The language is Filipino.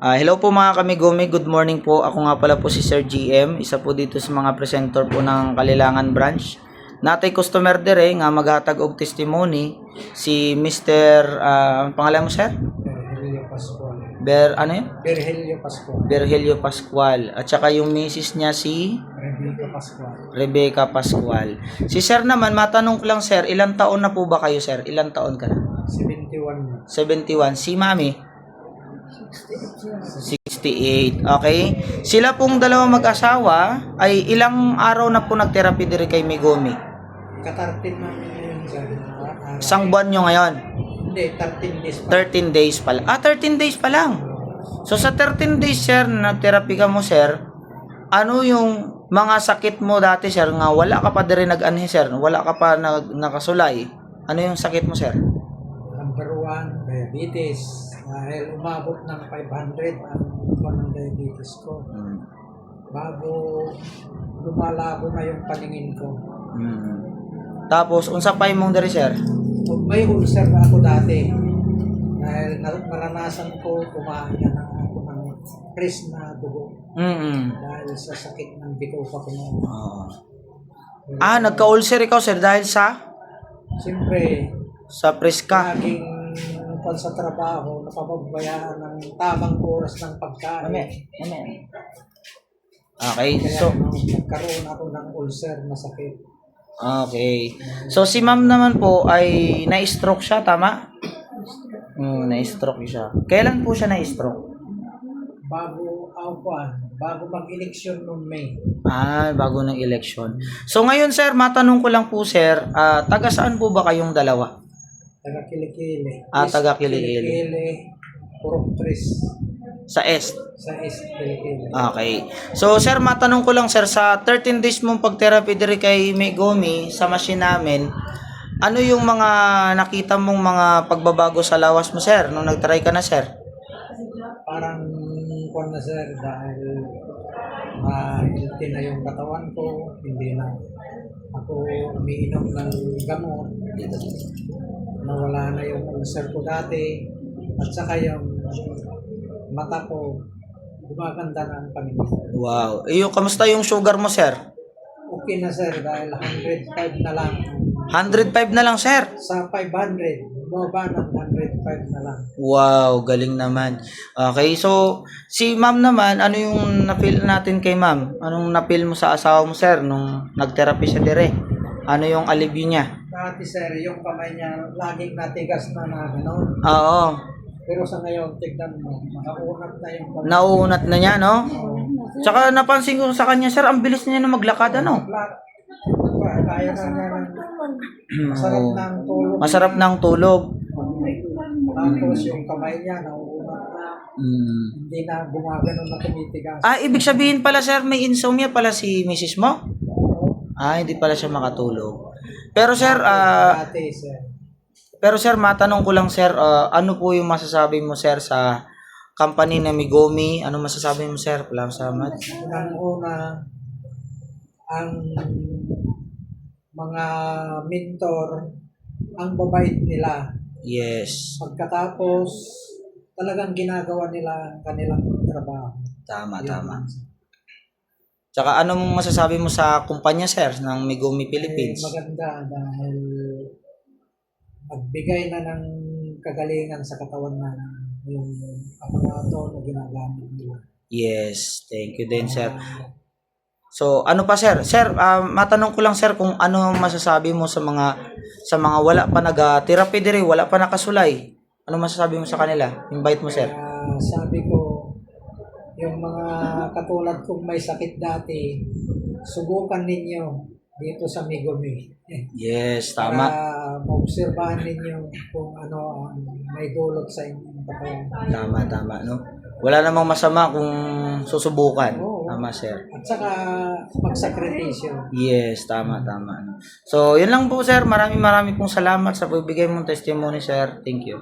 Hello po mga kamigumi, good morning po. Ako nga pala po si Sir GM, isa po dito sa mga presenter po ng Kalilangan branch. Natay customer dire nga maghatag og testimony si Mr. Ang pangalan mo sir? Virgilio Pascual. Ano yun? Virgilio Pascual. Virgilio Pascual. At saka yung misis niya si Rebecca Pascual. Rebecca Pascual. Si sir naman, matanong ko lang sir, ilang taon na po ba kayo sir? Ilang taon ka na? 71 na. 71. Si mami? 68. Okay. Sila pong dalawang mag-asawa ay ilang araw na po nag-therapy dire kay Megumi? Katartin namin ngayon dyan. Isang buwan nyo ngayon? Hindi, 13 days pa. 13 days pa lang. 13 days pa lang. So sa 13 days sir, na nag-therapy ka mo sir, ano yung mga sakit mo dati sir, nga wala ka pa dire nag-anhi sir, wala ka pa nakasulay. Ano yung sakit mo sir? Number 1, diabetes. Dahil umabot ng 500 ang ng diabetes ko. Bago lumalabo na yung paningin ko. Tapos, unsa pa mong dire sir? May ulcer na ako dati. Dahil naranasan ko kumain na ako ng fresh na dugo. Dahil sa sakit ng bituka ko noon. Nagka-ulcer ikaw sir dahil sa? Siyempre, Sa preska. laging sa trabaho, napapabayaan ng tamang oras ng pagkain. Okay, Kaya so nagkaroon ako ng ulcer na sakit. okay. So si ma'am naman po ay na-stroke siya, tama? Na-stroke siya. Kailan po siya na-stroke? Bago mag-eleksyon noong May. Bago ng election. So ngayon sir, matanong ko lang po sir, taga saan po ba kayong dalawa? Taga Kilikili. Taga Kilikili. Kilikili, Purok 3. Sa Est. Sa East Kilikili. Okay. So sir, matanong ko lang sir, sa 13 days mong pag-therapy dire kay Megumi sa machine namin, ano yung mga nakita mong mga pagbabago sa lawas mo sir nung nag-try ka na sir? Parang kung na sir, dahil healthy na yung katawan ko, hindi na ako umiinom ng gamot. Nawala na yung ulcer ko dati, at saka yung mata ko, gumaganda na ang paningin. Wow. Kamusta yung sugar mo sir? Okay na sir, dahil 105 na lang. 105 na lang sir. Sa 500, bumaba ng 105 na lang. Wow, galing naman. Okay, so si ma'am naman, ano yung na-feel natin kay ma'am? Anong na-feel mo sa asawa mo sir nung nag-therapy siya dire? Ano yung alivio niya? Dati sir, yung kamay niya laging natigas na gano'n. Oo. Pero sa ngayon, tignan mo, nakaunat na yung kamay. Nauunat na niya, no? Tsaka napansin ko sa kanya sir, ang bilis niya na maglakad, ano? Kaya na niya ng masarap ng tulog. Masarap ng tulog. Tapos yung kamay niya, nauunat na. Hindi na gumagano na tumitigas. Ibig sabihin pala sir, may insomnia pala si misis mo? Hindi pala siya makatulog. Pero sir, Dati sir. pero sir, matanong ko lang sir, ano po yung masasabi mo sir sa company na Megumi? Ano masasabi mo sir? Salamat. Unang-una, ang mga mentor, ang babait nila. Yes. Pagkatapos, talagang ginagawa nila ang kanilang trabaho. Tama, Yun. tama. Tsaka anong masasabi mo sa kumpanya sir ng Megumi Philippines? Maganda dahil magbigay na ng kagalingan sa katawan na yung aparato na ginagamit nila. Yes, thank you din sir. So, ano pa sir? Sir, matanong ko lang sir kung ano masasabi mo sa mga wala pa nag-therapy dire, wala pa nakasulay. Ano masasabi mo sa kanila? Invite mo sir. Kaya sabi ko, yung mga katulad kong may sakit dati, subukan ninyo dito sa Megumi. Yes, tama. Para maobserbahan ninyo kung ano ang may dulot sa inyong katawan. Tama, no? Wala namang masama kung susubukan. Oo. Tama, sir. At saka magsakripisyo. Yes, tama. No? So, yun lang po, sir. Maraming pong salamat sa pagbigay mong testimony, sir. Thank you.